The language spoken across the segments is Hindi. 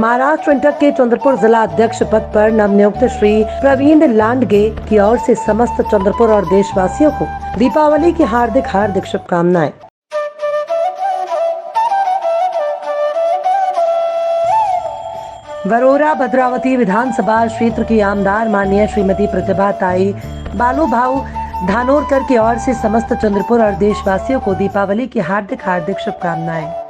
महाराष्ट्र इंटक के चंद्रपुर जिला अध्यक्ष पद पर नवनियुक्त श्री प्रवीण लांडगे की ओर से समस्त चंद्रपुर और देशवासियों को दीपावली की हार्दिक शुभकामनाएं। वरोरा भद्रावती विधानसभा क्षेत्र की आमदार माननीय श्रीमती प्रतिभा ताई बालू भाऊ धानोरकर की ओर से समस्त चंद्रपुर और देशवासियों को दीपावली की हार्दिक शुभकामनाएं।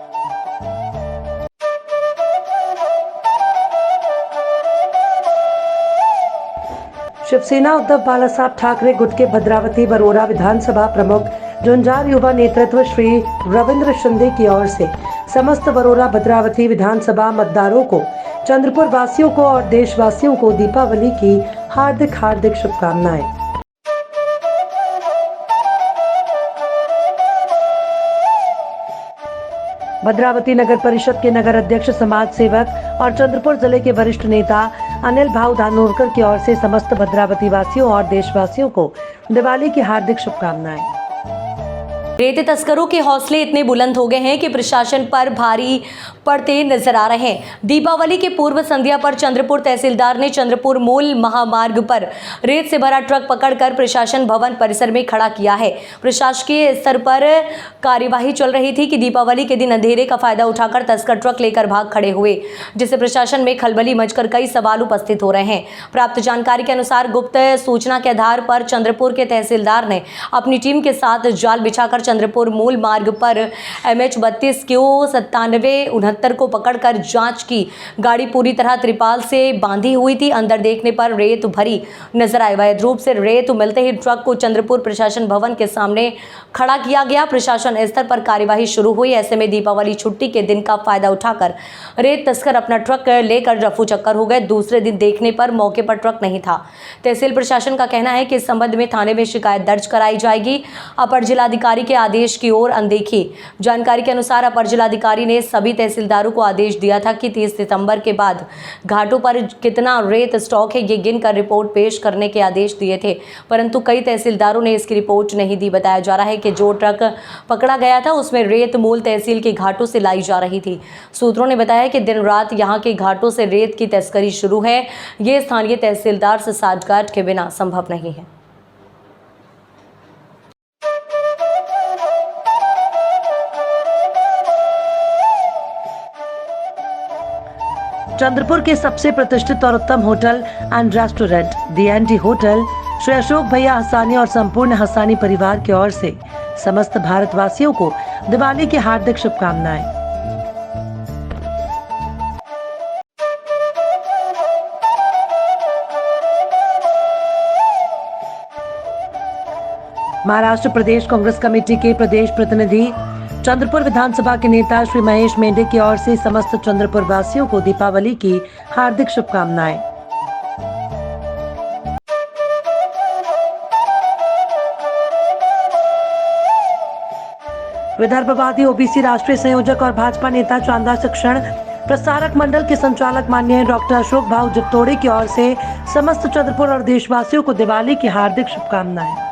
शिवसेना उद्धव बाला साहब ठाकरे गुट के भद्रावती वरोरा विधानसभा प्रमुख जुंजार युवा नेतृत्व श्री रविंद्र शिंदे की ओर से समस्त वरोरा भद्रावती विधानसभा मतदारों को, चंद्रपुर वासियों को और देशवासियों को दीपावली की हार्दिक शुभकामनाएं। भद्रावती नगर परिषद के नगर अध्यक्ष समाज सेवक और चंद्रपुर जिले के वरिष्ठ नेता अनिल भाऊ धानोरकर की ओर से समस्त भद्रावती वासियों और देशवासियों को दिवाली की हार्दिक शुभकामनाएं। रेत तस्करों के हौसले इतने बुलंद हो गए हैं कि प्रशासन पर भारी पड़ते नजर आ रहे हैं। दीपावली के पूर्व संध्या पर चंद्रपुर तहसीलदार ने चंद्रपुर मूल महामार्ग पर रेत से भरा ट्रक पकड़कर प्रशासन भवन परिसर में खड़ा किया है। प्रशासकीय स्तर पर कार्यवाही चल रही थी कि दीपावली के दिन अंधेरे का फायदा उठाकर तस्कर ट्रक लेकर भाग खड़े हुए, जिससे प्रशासन में खलबली मचकर कई सवाल उपस्थित हो रहे हैं। प्राप्त जानकारी के अनुसार गुप्त सूचना के आधार पर चंद्रपुर के तहसीलदार ने अपनी टीम के साथ जाल बिछाकर चंद्रपुर मूल मार्ग पर MH 32Q9769 को पकड़कर जांच की। गाड़ी पूरी तरह त्रिपाल से बांधी हुई थी। अंदर देखने पर रेत भरी नजर आई। वैध रूप से रेत मिलते ही ट्रक को चंद्रपुर प्रशासन भवन के सामने खड़ा किया गया। प्रशासन स्तर पर कार्यवाही शुरू हुई। ऐसे में दीपावली छुट्टी के दिन का फायदा उठाकर रेत तस्कर अपना ट्रक लेकर रफू चक्कर हो गए। दूसरे दिन देखने पर मौके पर ट्रक नहीं था। तहसील प्रशासन का कहना है कि इस संबंध में थाने में शिकायत दर्ज कराई जाएगी। अपर जिलाधिकारी के आदेश की ओर अनदेखी। जानकारी के अनुसार अपर जिलाधिकारी ने सभी तहसीलदारों को आदेश दिया था कि 30 सितंबर के बाद घाटों पर कितना रेत स्टॉक है ये गिनकर रिपोर्ट पेश करने के आदेश दिए थे, परंतु कई तहसीलदारों ने इसकी रिपोर्ट नहीं दी। बताया जा रहा है कि जो ट्रक पकड़ा गया था उसमें रेत मूल तहसील के घाटों से लाई जा रही थी। सूत्रों ने बताया कि दिन रात यहां के घाटों से रेत की तस्करी शुरू है। ये स्थानीय तहसीलदार से साठगांठ के बिना संभव नहीं है। चंद्रपुर के सबसे प्रतिष्ठित और उत्तम hotel and restaurant DND hotel Shri Ashok भैया हसानी और संपूर्ण हसानी परिवार की ओर से समस्त भारतवासियों को दिवाली की हार्दिक शुभकामनाएं। महाराष्ट्र प्रदेश कांग्रेस कमेटी के प्रदेश प्रतिनिधि चंद्रपुर विधानसभा के नेता श्री महेश मेंढे की ओर से समस्त चंद्रपुर वासियों को दीपावली की हार्दिक शुभकामनाएं। विदर्भवादी OBC राष्ट्रीय संयोजक और भाजपा नेता चांदा शिक्षण प्रसारक मंडल के संचालक माननीय डॉक्टर अशोक भाऊ जित्तोड़े की ओर से समस्त चंद्रपुर और देशवासियों को दिवाली की हार्दिक शुभकामनाएं।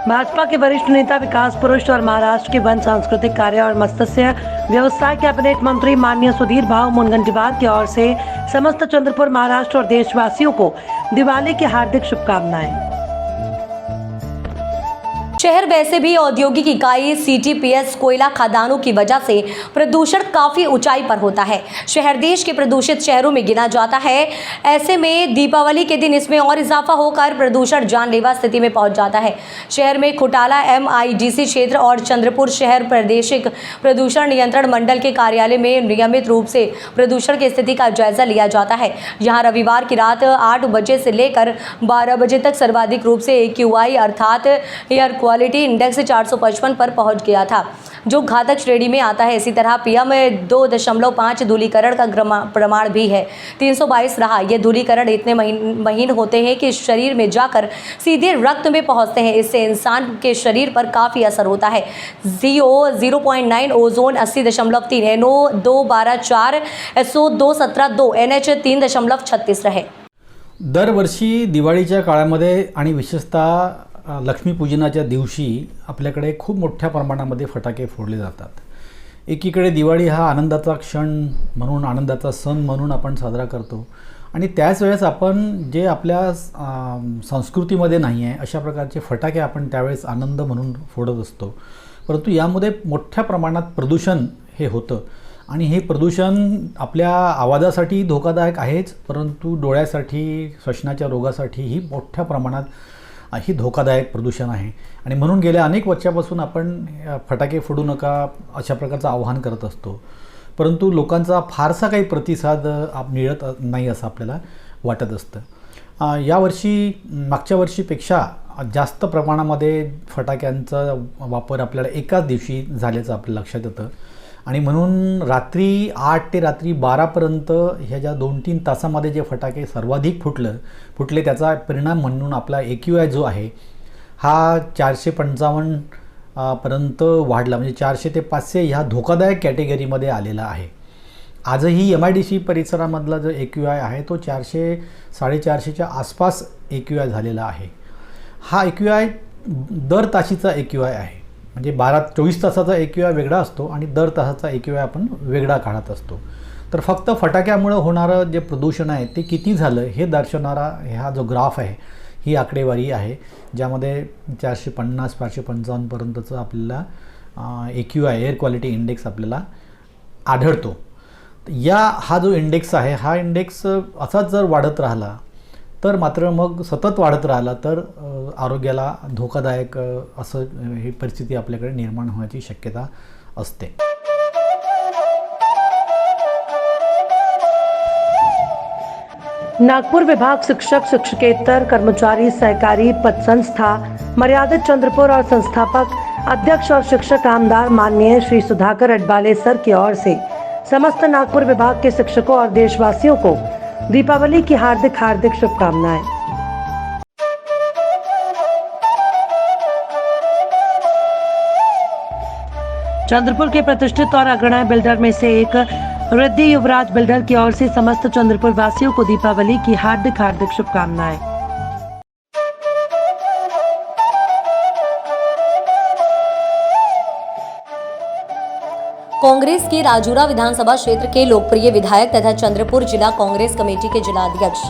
भाजपा के वरिष्ठ नेता विकास पुरुष और महाराष्ट्र के वन सांस्कृतिक कार्य और मत्स्य व्यवसाय कैबिनेट मंत्री माननीय सुधीर भाऊ मुनगंटीवार की ओर से समस्त चंद्रपुर महाराष्ट्र और देशवासियों को दिवाली की हार्दिक शुभकामनाएं। शहर वैसे भी औद्योगिक इकाई CTPS कोयला खदानों की वजह से प्रदूषण काफी ऊंचाई पर होता है। शहर देश के प्रदूषित शहरों में गिना जाता है। ऐसे में दीपावली के दिन इसमें और इजाफा होकर प्रदूषण जानलेवा स्थिति में पहुंच जाता है। शहर में खुटाला MIDC क्षेत्र और चंद्रपुर शहर प्रादेशिक प्रदूषण नियंत्रण मंडल के कार्यालय में नियमित रूप से प्रदूषण की स्थिति का जायजा लिया जाता है। यहाँ रविवार की रात 8 बजे से लेकर 12 बजे तक सर्वाधिक रूप से AQI अर्थात एयर क्वालिटी इंडेक्स 455 पर पहुंच गया था, जो घातक श्रेणी में आता है। इसी तरह PM 2.5 धूलीकरण का प्रमाण भी है। 322 रहा। ये धूलीकरण इतने महीन होते हैं कि शरीर में जाकर सीधे रक्त में पहुंचते हैं। इससे इंसान के शरीर पर काफ़ी असर होता है। CO 0.9, ozone 80.3, NO 2.12.4, SO 2.17.2, NH 3.36 रहे। दरवर्षी दिवाळीच्या काळामध्ये आणि विशेषतः लक्ष्मीपूजनाच्या दिवशी आपल्याकडे खूप मोठ्या प्रमाणामध्ये फटाके फोडले जातात. एकीकडे दिवाळी हा आनंदाचा क्षण म्हणून, आनंदाचा सण म्हणून आपण साजरा करतो आणि त्याच वेळेस आपण जे आपल्या संस्कृतीमध्ये नाही आहे अशा प्रकारचे फटाके आपण त्यावेळेस आनंद म्हणून फोडत असतो. परंतु यामध्ये मोठ्या प्रमाणात प्रदूषण हे होतं आणि हे प्रदूषण आपल्या आवाजासाठी धोकादायक आहेच, परंतु डोळ्यासाठी, श्वसनाच्या रोगासाठीही मोठ्या प्रमाणात ही धोकादायक प्रदूषण आहे. आणि म्हणून गेल्या अनेक वर्षापासून आपण फटाके फोडू नका अशा प्रकारचं आवाहन करत असतो. परंतु लोकांचा फारसा काही प्रतिसाद मिळत नाही असं आपल्याला वाटत असतं. यावर्षी मागच्या वर्षीपेक्षा जास्त प्रमाणामध्ये फटाक्यांचा वापर आपल्याला एकाच दिवशी झाल्याचं आपल्या लक्षात येतं आणि म्हणून रात्री 8 ते रात्री 12पर्यंत ह्या ज्या 2-3 तासामध्ये जे फटाके सर्वाधिक फुटले त्याचा परिणाम म्हणून आपला AQI जो आहे हा 455 पर्यंत वाढला. म्हणजे 400 ते 500 ह्या धोकादायक कॅटेगरीमध्ये आलेला आहे. आजही MIDC परिसरामधला जो AQI आहे तो 400-450च्या आसपास AQI झालेला आहे. हा AQI दर ताशीचा AQI आहे. म्हणजे 24 तासाचा AQI वेगळा असतो आणि दर तासाचा AQI आपण वेगळा काढत असतो. तर फक्त फटाक्यामुळं होणारं जे प्रदूषण आहे ते किती झालं हे दर्शवणारा हा जो ग्राफ आहे, ही आकडेवारी आहे, ज्यामध्ये 450-455 पर्यंतचं आपल्याला AQI एअर क्वालिटी इंडेक्स आपल्याला आढळतो. हा जो इंडेक्स आहे हा इंडेक्स असाच जर वाढत राहिला तर मात्र मग सतत वाढत राहिला तर आरोग्याला धोकादायक असं ही परिस्थिती आपल्याकडे निर्माण होण्याची शक्यता असते. नागपुर विभाग शिक्षक, शिक्षकेतर कर्मचारी सहकारी पतसंस्था मर्यादित चंद्रपुर और संस्थापक अध्यक्ष और शिक्षक आमदार माननीय श्री सुधाकर अडबाले सर की ओर से समस्त नागपुर विभाग के शिक्षकों और देशवासियों को दीपावली की हार्दिक शुभकामनाएं. चंद्रपुर के प्रतिष्ठित और अग्रणी बिल्डर में से एक रिद्धि युवराज बिल्डर की ओर से समस्त चंद्रपुर वासियों को दीपावली की हार्दिक शुभकामनाएं. कांग्रेस के राजूरा विधानसभा क्षेत्र के लोकप्रिय विधायक तथा चंद्रपुर जिला कांग्रेस कमेटी के जिलाध्यक्ष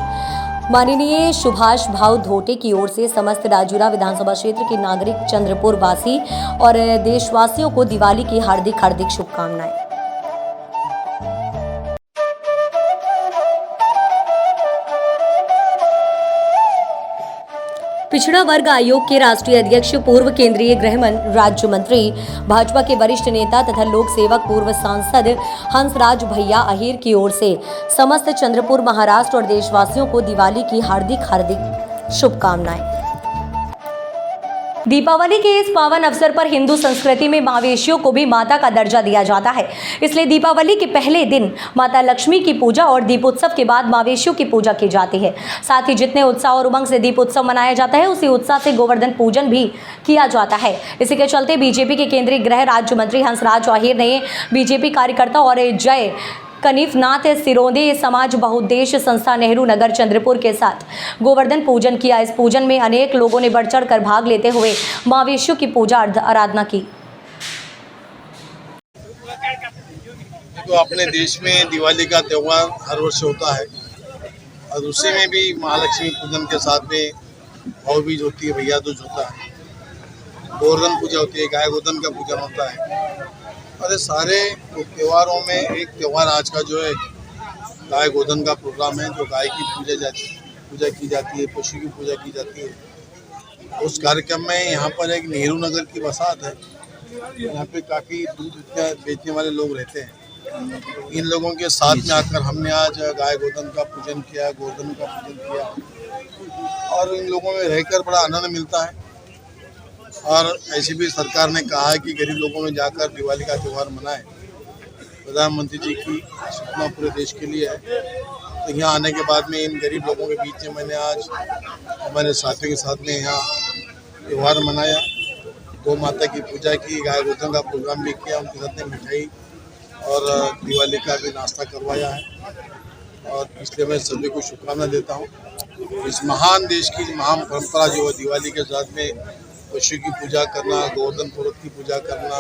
माननीय सुभाष भाऊ धोटे की ओर से समस्त राजूरा विधानसभा क्षेत्र के नागरिक, चंद्रपुर वासी और देशवासियों को दिवाली की हार्दिक शुभकामनाएं. पिछड़ा वर्ग आयोग के राष्ट्रीय अध्यक्ष, पूर्व केंद्रीय गृह राज्य मंत्री, भाजपा के वरिष्ठ नेता तथा लोक सेवक, पूर्व सांसद हंसराज भैया अहीर की ओर से समस्त चंद्रपुर, महाराष्ट्र और देशवासियों को दिवाली की हार्दिक शुभकामनाएं. दीपावली के इस पावन अवसर पर हिंदू संस्कृति में मवेशियों को भी माता का दर्जा दिया जाता है. इसलिए दीपावली के पहले दिन माता लक्ष्मी की पूजा और दीपोत्सव के बाद मवेशियों की पूजा की जाती है. साथ ही जितने उत्साह और उमंग से दीपोत्सव मनाया जाता है उसी उत्साह से गोवर्धन पूजन भी किया जाता है. इसी के चलते बीजेपी के केंद्रीय गृह राज्य मंत्री हंसराज अहीर ने बीजेपी कार्यकर्ता और जय कनीफनाथ सिरोदे समाज बहुउद्देश्य संस्था नेहरू नगर चंद्रपुर के साथ गोवर्धन पूजन किया. इस पूजन में अनेक लोगों ने बढ़ चढ़ कर भाग लेते हुए मवेशियों की पूजा आराधना की. तो अपने देश में दिवाली का त्यौहार हर वर्ष होता है और उसी में भी महालक्ष्मी पूजन के साथ में भाऊबीज होती है, भैया दूज होता है, गोवर्धन पूजा होती है, गाय गोधन का पूजन होता है. और ये सारे त्योहारों में एक त्यौहार आज का जो है गाय गोधन का प्रोग्राम है, जो गाय की पूजा की जाती है, पशु की पूजा की जाती है. उस कार्यक्रम में यहाँ पर एक नेहरू नगर की बसात है. यहाँ पे काफ़ी दूध बेचने वाले लोग रहते हैं. इन लोगों के साथ में आकर हमने आज गाय गोधन का पूजन किया, गोवर्धन का पूजन किया और इन लोगों में रहकर बड़ा आनंद मिलता है. और ऐसे भी सरकार ने कहा है कि गरीब लोगों में जाकर दिवाली का त्यौहार मनाएं. प्रधानमंत्री जी की सूचना पूरे देश के लिए है. तो यहाँ आने के बाद में इन गरीब लोगों के बीच में मैंने आज हमारे साथियों के साथ में यहाँ त्यौहार मनाया, गौ माता की पूजा की, गाय गोधन का प्रोग्राम भी किया, उनके साथ में मिठाई और दिवाली का भी नाश्ता करवाया है. और इसलिए मैं सभी को शुभकामना देता हूँ. इस महान देश की महान परंपरा जो है दिवाली के साथ में पशु की पूजा करना, गोवर्धन पर्वत की पूजा करना,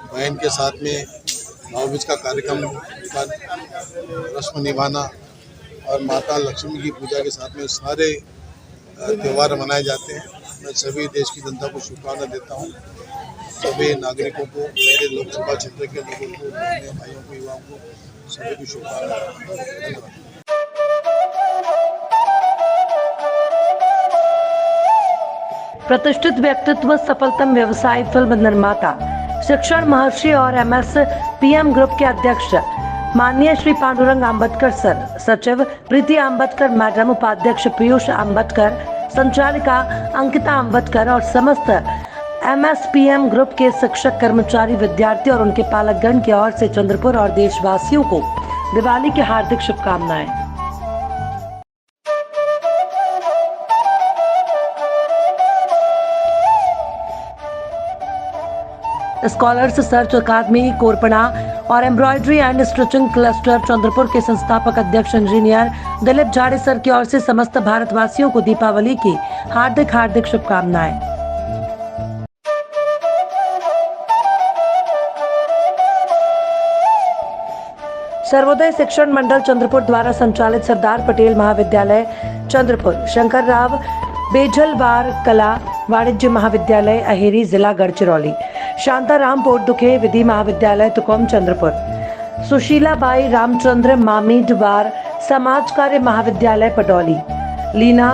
बहन के साथ में भावबीज का कार्यक्रम का रस्म निभाना और माता लक्ष्मी की पूजा के साथ में सारे त्यौहार मनाए जाते हैं। मैं सभी देश की जनता को शुभकामना देता हूँ, सभी नागरिकों को, मेरे लोकसभा क्षेत्र के लोगों को, अपने भाइयों को, युवाओं को सभी को शुभकामनाएं। धन्यवाद। प्रतिष्ठित व्यक्तित्व, सफलतम व्यवसायी, फिल्म निर्माता, शिक्षण महर्षि और MSPM ग्रुप के अध्यक्ष माननीय श्री पांडुरंग आम्बेडकर सर, सचिव प्रीति आम्बेडकर मैडम, उपाध्यक्ष पीयूष आम्बेडकर, संचालिका अंकिता आम्बेडकर और समस्त MSPM ग्रुप के शिक्षक, कर्मचारी, विद्यार्थी और उनके पालकगण की ओर से चंद्रपुर और देशवासियों को दिवाली की हार्दिक शुभकामनाएं। स्कॉलर्स सर्च अकादमी कोरपना और embroidery and stitching cluster Chandrapur के संस्थापक अध्यक्ष इंजीनियर दिलीप झाड़े सर की ओर से समस्त भारतवासियों को दीपावली की हार्दिक शुभकामनाएं। सर्वोदय शिक्षण मंडल चंद्रपुर द्वारा संचालित सरदार पटेल महाविद्यालय चंद्रपुर, शंकर राव बेझलवार कला वाणिज्य महाविद्यालय अहेरी, जिला गढ़चिरौली, शांताराम पोटदुखे विधि महाविद्यालय तुकोम Chandrapur, Sushilabai Ramchandra Mamidwar Samaj Karya Mahavidyalaya Patoli, Leena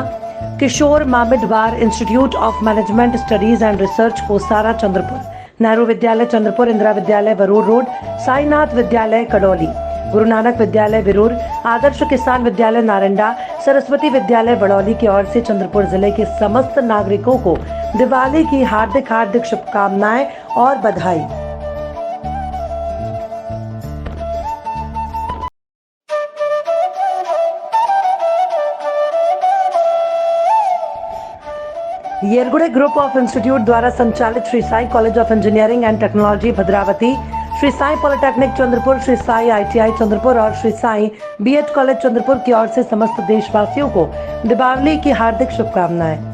Kishor Mamidwar institute of management studies and research Kosara Chandrapur, Nehru Vidyalaya Chandrapur, Indira विद्यालय वरूर रोड, साईनाथ विद्यालय कडौली, गुरु नानक विद्यालय विरूर, आदर्श किसान विद्यालय नारंडा, सरस्वती विद्यालय बड़ौली की ओर से चंद्रपुर जिले के समस्त नागरिकों को दिवाली की हार्दिक शुभकामनाएं और बधाई। येरगुड़े ग्रुप ऑफ इंस्टीट्यूट द्वारा संचालित Shri Sai college of engineering and technology Bhadravati, Shri Sai polytechnic Chandrapur, Shri Sai ITI Chandrapur और श्री साई BEd कॉलेज चंद्रपुर की ओर से समस्त देशवासियों को दीपावली की हार्दिक शुभकामनाएं।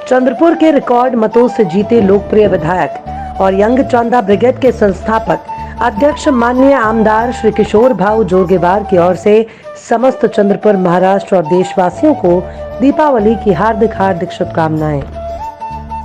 चंद्रपुर के रिकॉर्ड मतों से जीते लोकप्रिय विधायक और यंग चौंदा ब्रिगेड के संस्थापक अध्यक्ष माननीय आमदार श्री किशोर भाऊ जोरगेवार की ओर से समस्त चंद्रपुर, महाराष्ट्र और देशवासियों को दीपावली की हार्दिक शुभकामनाएं।